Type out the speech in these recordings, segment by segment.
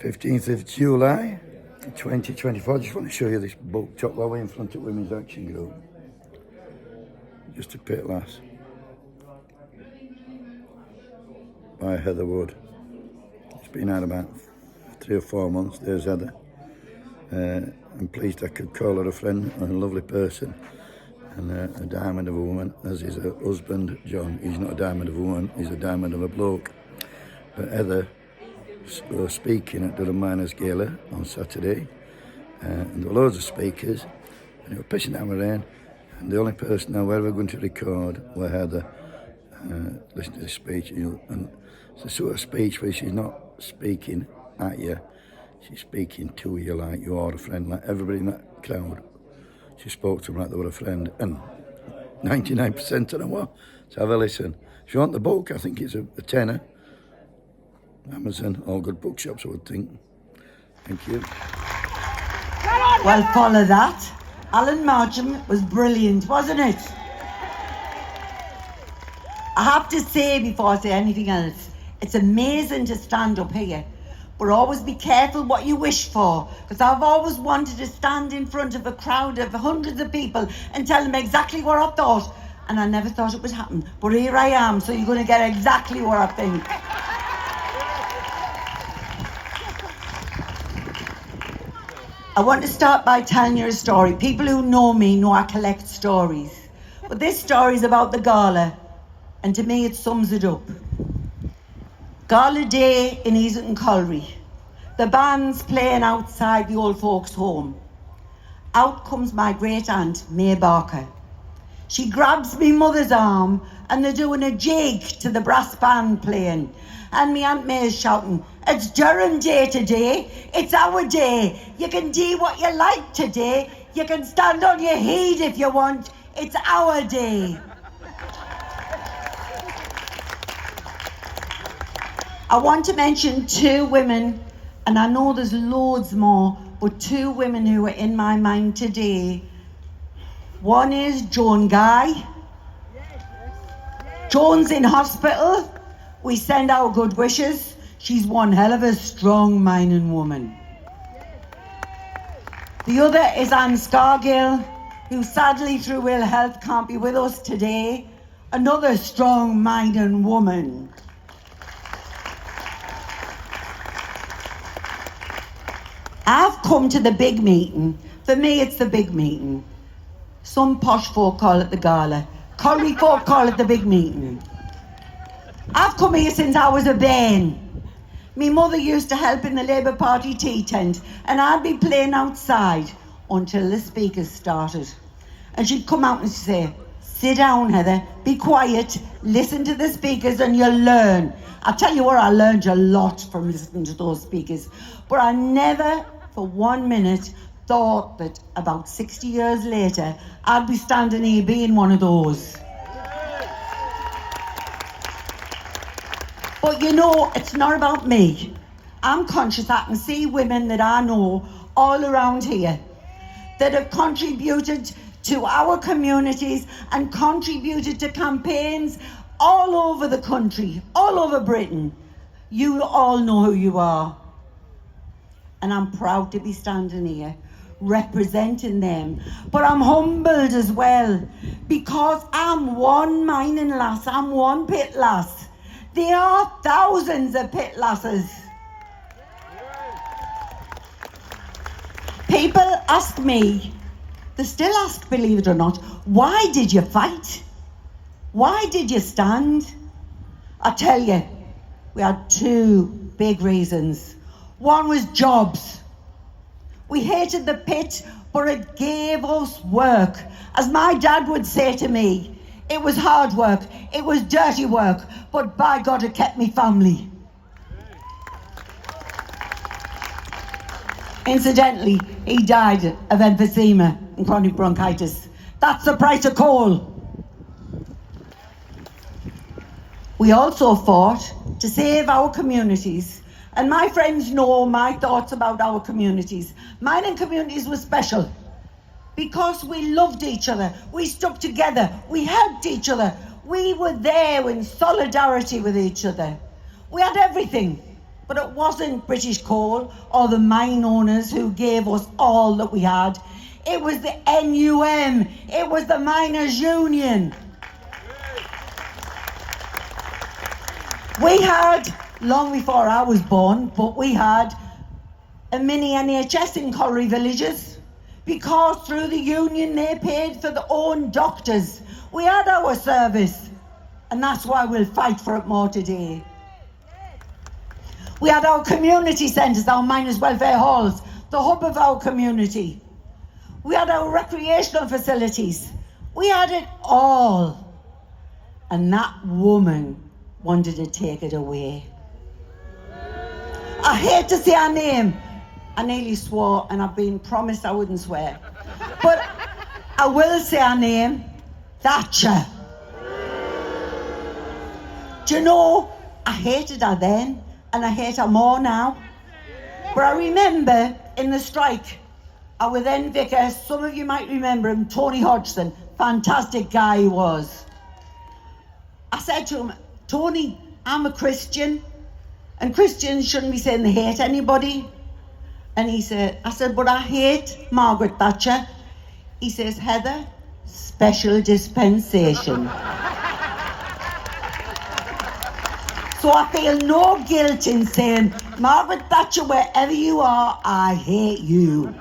15th of July 2024. I just want to show you this book, Top While in front of Women's Action Group. Just a Pit Lass by Heather Wood. It's been out about 3 or 4 months. There's Heather. I'm pleased I could call her a friend and a lovely person and a diamond of a woman, as is her husband John. He's not a diamond of a woman, he's a diamond of a bloke. But Heather was speaking at Durham Miners Gala on Saturday, and there were loads of speakers, and it was pissing down with rain, and the only person I was ever going to record was Heather. Listen to this speech, and it's a sort of speech where she's not speaking at you, she's speaking to you like you are a friend, like everybody in that crowd. She spoke to them like they were a friend, and 99% of them were. So have a listen. If you want the book, I think it's a tenner. Amazon, all good bookshops, I would think. Thank you. Well, follow that. Alan Marcham was brilliant, wasn't it? I have to say, before I say anything else, it's amazing to stand up here. But always be careful what you wish for, because I've always wanted to stand in front of a crowd of hundreds of people and tell them exactly what I thought, and I never thought it would happen. But here I am, so you're going to get exactly what I think. I want to start by telling you a story. People who know me know I collect stories. But this story is about the Gala, and to me it sums it up. Gala day in Easington Colliery. The band's playing outside the old folks' home. Out comes my great aunt, May Barker. She grabs me mother's arm and they're doing a jig to the brass band playing. And me Aunt May is shouting, "It's Durham Day today, it's our day. You can do what you like today. You can stand on your head if you want. It's our day." I want to mention 2 women, and I know there's loads more, but 2 women who are in my mind today. One is Joan Guy. Joan's in hospital. We send our good wishes. She's one hell of a strong mining woman. The other is Anne Scargill, who sadly through ill health can't be with us today. Another strong mining woman. I've come to the big meeting. For me, it's the big meeting. Some posh folk call it the Gala. Colliery folk call it the big meeting. I've come here since I was a bairn. Me mother used to help in the Labour Party tea tent, and I'd be playing outside until the speakers started. And she'd come out and say, "Sit down, Heather, be quiet, listen to the speakers and you'll learn." I'll tell you what, I learned a lot from listening to those speakers. But I never for 1 minute thought that about 60 years later, I'd be standing here being one of those. But you know, it's not about me. I'm conscious I can see women that I know all around here that have contributed to our communities and contributed to campaigns all over the country, all over Britain. You all know who you are. And I'm proud to be standing here representing them. But I'm humbled as well, because I'm one mining lass, I'm one pit lass. There are thousands of pit lasses. People ask me, they still ask, believe it or not, why did you fight? Why did you stand? I tell you, we had 2 big reasons. One was jobs. We hated the pit, but it gave us work. As my dad would say to me, it was hard work, it was dirty work, but by God it kept me family. Incidentally, he died of emphysema and chronic bronchitis. That's the price of coal. We also fought to save our communities. And my friends know my thoughts about our communities. Mining communities were special because we loved each other. We stuck together. We helped each other. We were there in solidarity with each other. We had everything, But it wasn't British Coal or the mine owners who gave us all that we had. It was the NUM, it was the Miners' Union. We had, long before I was born, but we had a mini NHS in Colliery Villages because through the union they paid for their own doctors. We had our service, and that's why we'll fight for it more today. We had our community centres, our miners' welfare halls, the hub of our community. We had our recreational facilities. We had it all. And that woman wanted to take it away. I hate to say her name. I nearly swore, and I've been promised I wouldn't swear. But I will say her name, Thatcher. Do you know, I hated her then, and I hate her more now. But I remember in the strike, our then vicar, some of you might remember him, Tony Hodgson, fantastic guy he was. I said to him, Tony, I'm a Christian, and Christians shouldn't be saying they hate anybody. And he said, I said, but I hate Margaret Thatcher. He says, Heather, special dispensation. So I feel no guilt in saying, Margaret Thatcher, wherever you are, I hate you.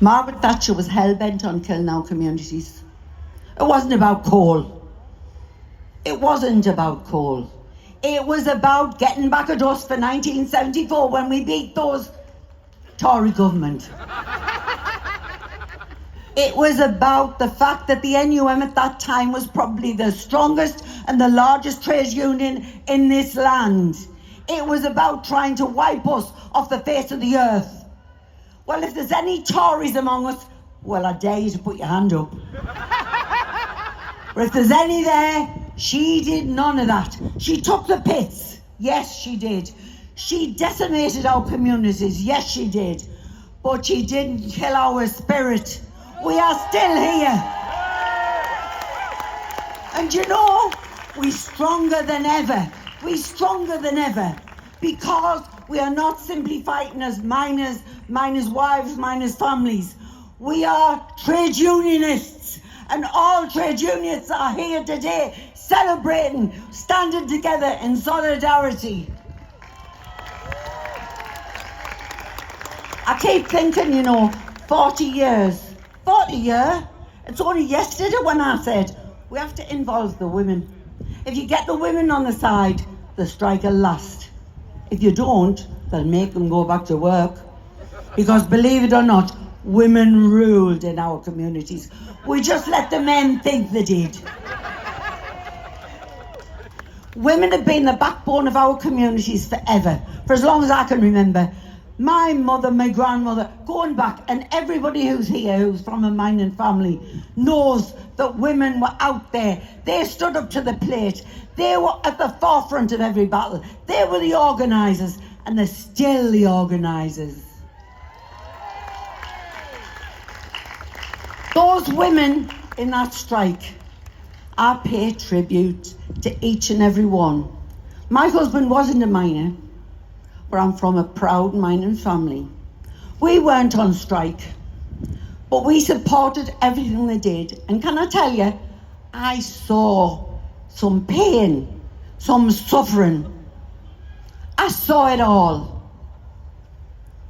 Margaret Thatcher was hell-bent on killing our communities. It wasn't about coal. It wasn't about coal. It was about getting back at us for 1974 when we beat those Tory government. It was about the fact that the NUM at that time was probably the strongest and the largest trade union in this land. It was about trying to wipe us off the face of the earth. Well, if there's any Tories among us, well, I dare you to put your hand up. But if there's any there, she did none of that. She took the pits. Yes, she did. She decimated our communities. Yes, she did. But she didn't kill our spirit. We are still here. And you know, we're stronger than ever. We're stronger than ever. Because we are not simply fighting as miners, miners' wives, miners' families. We are trade unionists. And all trade unions are here today celebrating, standing together in solidarity. I keep thinking, you know, 40 years. 40 years? It's only yesterday when I said, we have to involve the women. If you get the women on the side, the strike will last. If you don't, they'll make them go back to work. Because believe it or not, women ruled in our communities. We just let the men think they did. Women have been the backbone of our communities forever, for as long as I can remember. My mother, my grandmother, going back, and everybody who's here who's from a mining family knows that women were out there. They stood up to the plate. They were at the forefront of every battle. They were the organisers, and they're still the organisers. Those women in that strike, I pay tribute to each and every one. My husband wasn't a miner, but I'm from a proud mining family. We weren't on strike, but we supported everything they did. And can I tell you, I saw some pain, some suffering. I saw it all.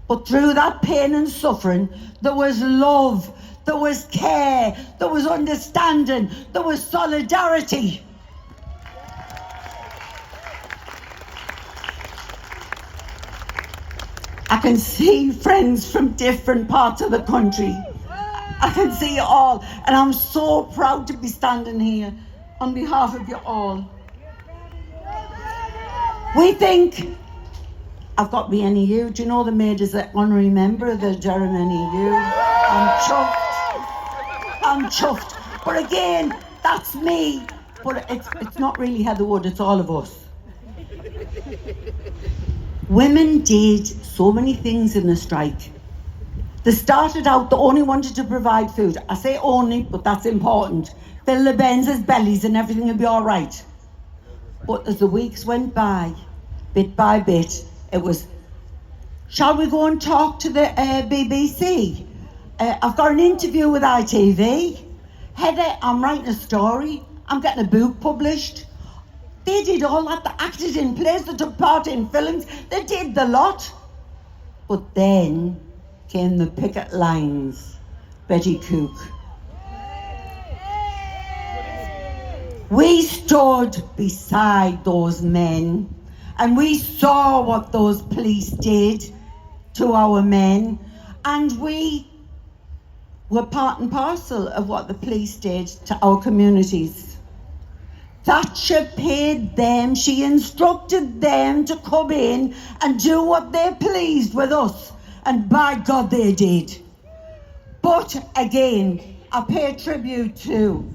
But through that pain and suffering, there was love, there was care, there was understanding, there was solidarity. I can see friends from different parts of the country. I can see it all, and I'm so proud to be standing here on behalf of you all. We think, I've got the NEU, do you know they made us an honorary member of the Durham NEU? I'm chuffed. But again, that's me, but it's not really Heather Wood, it's all of us. Women did so many things in the strike They started out, they only wanted to provide food. I say only, but that's important. Fill the Benz's bellies and everything will be all right. But as the weeks went by, bit by bit, it was, shall we go and talk to the BBC? I've got an interview with ITV. Heather, I'm writing a story. I'm getting a book published. They did all that. They acted in plays. They took part in films. They did the lot. But then came the picket lines. Betty Cook. We stood beside those men and we saw what those police did to our men, and we were part and parcel of what the police did to our communities. Thatcher paid them, she instructed them to come in and do what they pleased with us, and by God they did. But again, I pay tribute to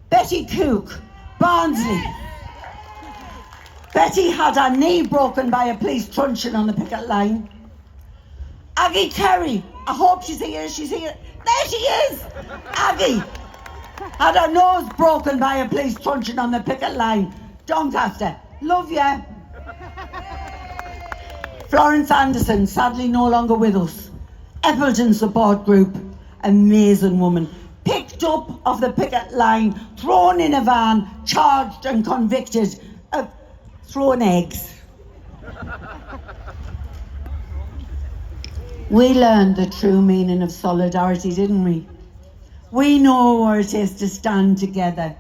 Betty Cook, Barnsley. Betty had her knee broken by a police truncheon on the picket line. Aggie Kerry, I hope she's here, There she is! Aggie had her nose broken by a police truncheon on the picket line. Doncaster, love ya. Florence Anderson, sadly no longer with us. Eppleton Support Group, amazing woman. Picked up off the picket line, thrown in a van, charged and convicted of throwing eggs. We learned the true meaning of solidarity, didn't we? We know what it is to stand together.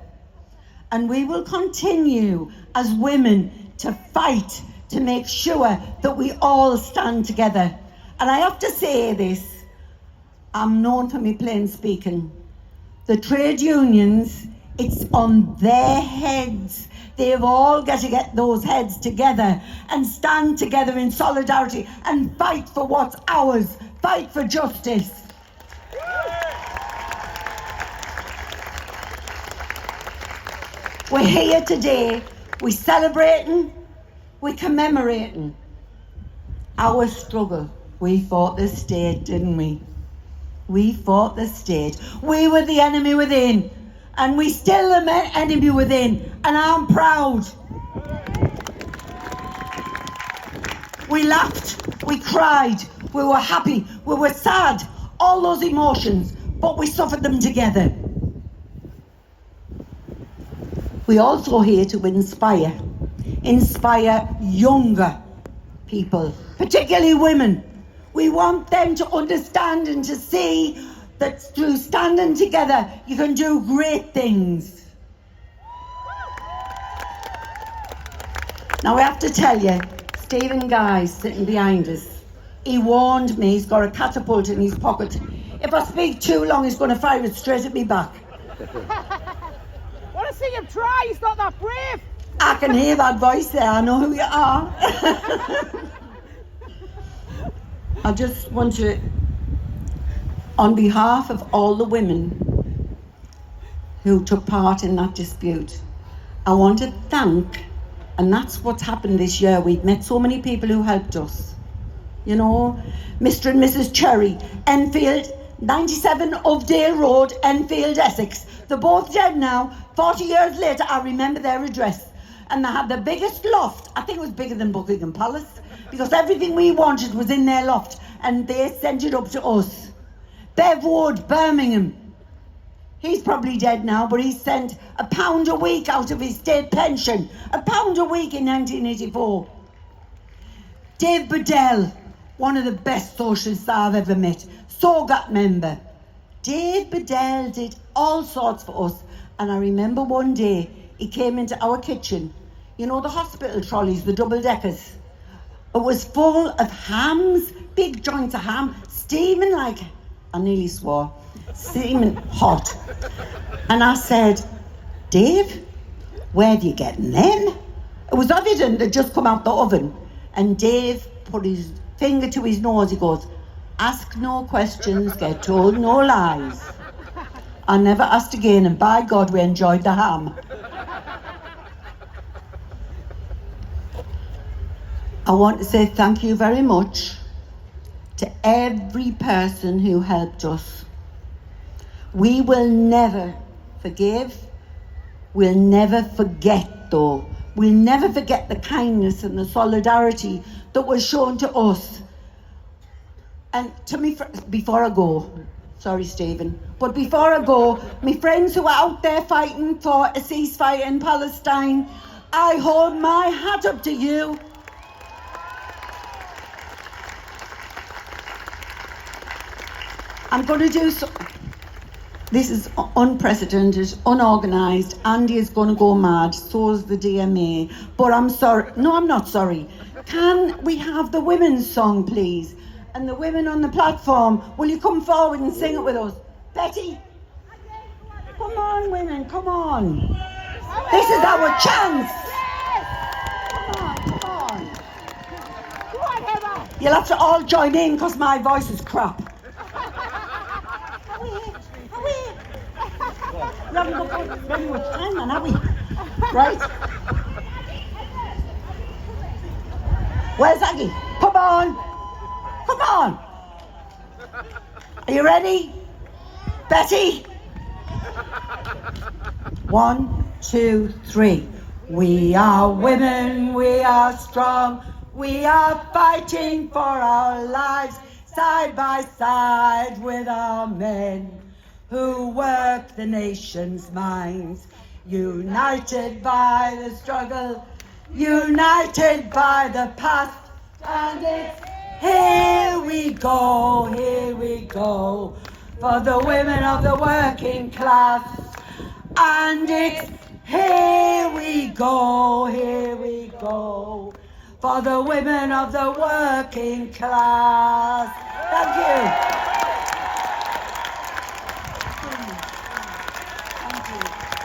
And we will continue as women to fight to make sure that we all stand together. And I have to say this, I'm known for me plain speaking. The trade unions, it's on their heads. They've all got to get those heads together and stand together in solidarity and fight for what's ours, fight for justice. We're here today, we're celebrating, we're commemorating our struggle. We fought the state, didn't we? We fought the state. We were the enemy within, and we still the enemy within, and I'm proud. We laughed, we cried, we were happy, we were sad, all those emotions, but we suffered them together. We're also here to inspire younger people, particularly women. We want them to understand and to see that through standing together, you can do great things. Now I have to tell you, Stephen Guy's sitting behind us. He warned me, he's got a catapult in his pocket. If I speak too long, he's going to fire it straight at me back. I want to see him try, he's not that brave. I can hear that voice there, I know who you are. I just want to, on behalf of all the women who took part in that dispute, I want to thank, and that's what's happened this year, we've met so many people who helped us. You know, Mr. and Mrs. Cherry, Enfield, 97 Ovedale Road, Enfield, Essex. They're both dead now. 40 years later, I remember their address. And they had the biggest loft. I think it was bigger than Buckingham Palace, because everything we wanted was in their loft, and they sent it up to us. Bev Wood, Birmingham. He's probably dead now, but he sent £1 a week out of his state pension. £1 a week in 1984. Dave Bedell, one of the best socialists I've ever met. SOGAT member. Dave Bedell did all sorts for us. And I remember one day, he came into our kitchen. You know the hospital trolleys, the double-deckers? It was full of hams, big joints of ham, steaming like, I nearly swore, steaming hot. And I said, Dave, where are you getting them? It was evident they'd just come out the oven. And Dave put his finger to his nose, he goes, ask no questions, get told no lies. I never asked again, and by God, we enjoyed the ham. I want to say thank you very much to every person who helped us. We will never forgive. We'll never forget, though. We'll never forget the kindness and the solidarity that was shown to us. And to me, before I go, sorry, Stephen, but before I go, my friends who are out there fighting for a ceasefire in Palestine, I hold my hat up to you. I'm going to do so. This is unprecedented, unorganised. Andy is going to go mad, so is the DMA. But I'm sorry. No, I'm not sorry. Can we have the women's song, please? And the women on the platform, will you come forward and sing it with us? Betty? Come on, women, come on. This is our chance. Come on, come on. Come on, Heather. You'll have to all join in because my voice is crap. We haven't got very much time, man, have we? Right? Where's Aggie? Come on! Come on! Are you ready? Betty? 1, 2, 3. We are women, we are strong, we are fighting for our lives, side by side with our men who work the nation's mines, united by the struggle, united by the past, and it's here we go, for the women of the working class, and it's here we go, for the women of the working class. Thank you. Thank you.